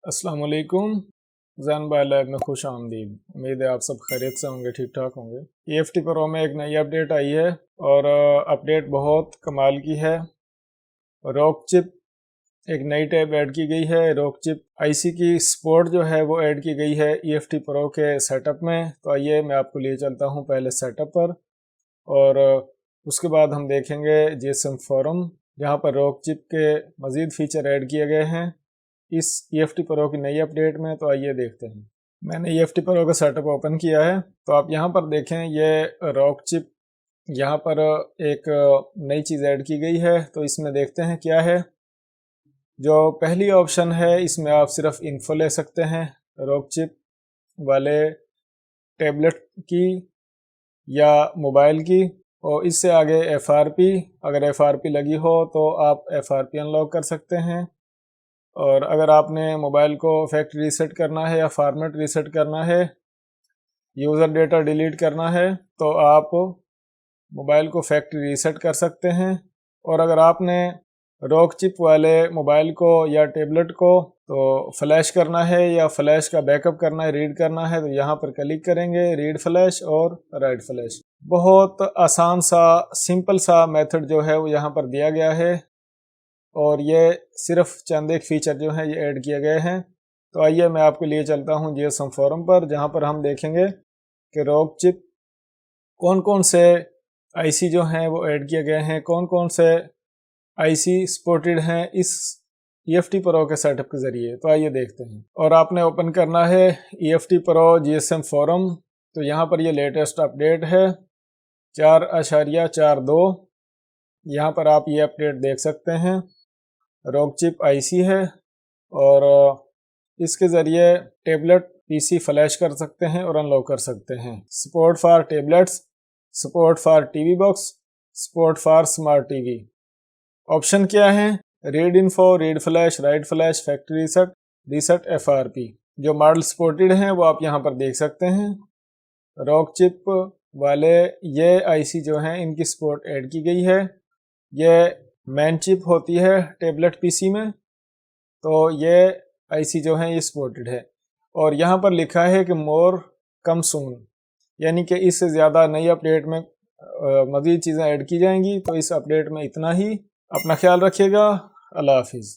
अस्सलाम वालेकुम। Jain bye lab में खुश आमदीद। उम्मीद है आप सब खैरियत से होंगे, ठीक ठाक होंगे। EFT प्रो में एक नई अपडेट आई है और अपडेट बहुत कमाल की है। रॉक चिप एक नई टैब ऐड की गई है। रॉक चिप आईसी की सपोर्ट जो है वो ऐड की गई है EFT प्रो के सेटअप में। तो आइए मैं आपको लिए चलता हूँ पहले सेटअप पर और उसके बाद हम देखेंगे GSM फोरम जहाँ पर रॉक चिप के मज़ीद फीचर ऐड किए गए हैं इस EFT प्रो की नई अपडेट में। तो आइए देखते हैं। मैंने EFT प्रो का सेटअप ओपन किया है तो आप यहाँ पर देखें ये रॉक चिप, यहाँ पर एक नई चीज़ ऐड की गई है। तो इसमें देखते हैं क्या है। जो पहली ऑप्शन है इसमें आप सिर्फ इन्फो ले सकते हैं रॉक चिप वाले टैबलेट की या मोबाइल की, और इससे आगे FRP, अगर FRP लगी हो तो आप FRP अनलॉक कर सकते हैं। और अगर आपने मोबाइल को फैक्ट्री रीसेट करना है या फॉर्मेट रीसेट करना है, यूज़र डेटा डिलीट करना है, तो आप मोबाइल को फैक्ट्री रीसेट कर सकते हैं। और अगर आपने रॉक चिप वाले मोबाइल को या टैबलेट को तो फ्लैश करना है या फ्लैश का बैकअप करना है, रीड करना है, तो यहाँ पर क्लिक करेंगे, रीड फ्लैश और राइट फ्लैश। बहुत आसान सा सिंपल सा मेथड जो है वो यहाँ पर दिया गया है और ये सिर्फ चंद एक फीचर जो हैं ये ऐड किए गए हैं। तो आइए मैं आपके लिए चलता हूँ GSM फोरम पर, जहाँ पर हम देखेंगे कि रॉक चिप कौन कौन से आईसी जो हैं वो ऐड किए गए हैं, कौन कौन से आईसी सपोर्टेड हैं इस EFT प्रो के सेटअप के ज़रिए। तो आइए देखते हैं। और आपने ओपन करना है EFT प्रो GSM फोरम। तो यहाँ पर ये लेटेस्ट अपडेट है 4.42। यहाँ पर आप ये अपडेट देख सकते हैं। रॉक चिप आईसी है और इसके ज़रिए टैबलेट PC फ्लैश कर सकते हैं और अनलॉक कर सकते हैं। Support for tablets, support for TV box, support for smart TV। Option क्या है? Read info, read flash, right flash, factory reset, reset FRP। जो मॉडल सपोर्टेड हैं वो आप यहाँ पर देख सकते हैं। रॉक चिप वाले ये आईसी जो हैं इनकी सपोर्ट ऐड की गई है। ये मेन चिप होती है टैबलेट PC में, तो ये आईसी जो है ये सपोर्टेड है। और यहाँ पर लिखा है कि मोर कम सून, यानी कि इससे ज़्यादा नई अपडेट में मज़ीद चीज़ें ऐड की जाएंगी। तो इस अपडेट में इतना ही। अपना ख्याल रखिएगा। अल्लाह हाफिज़।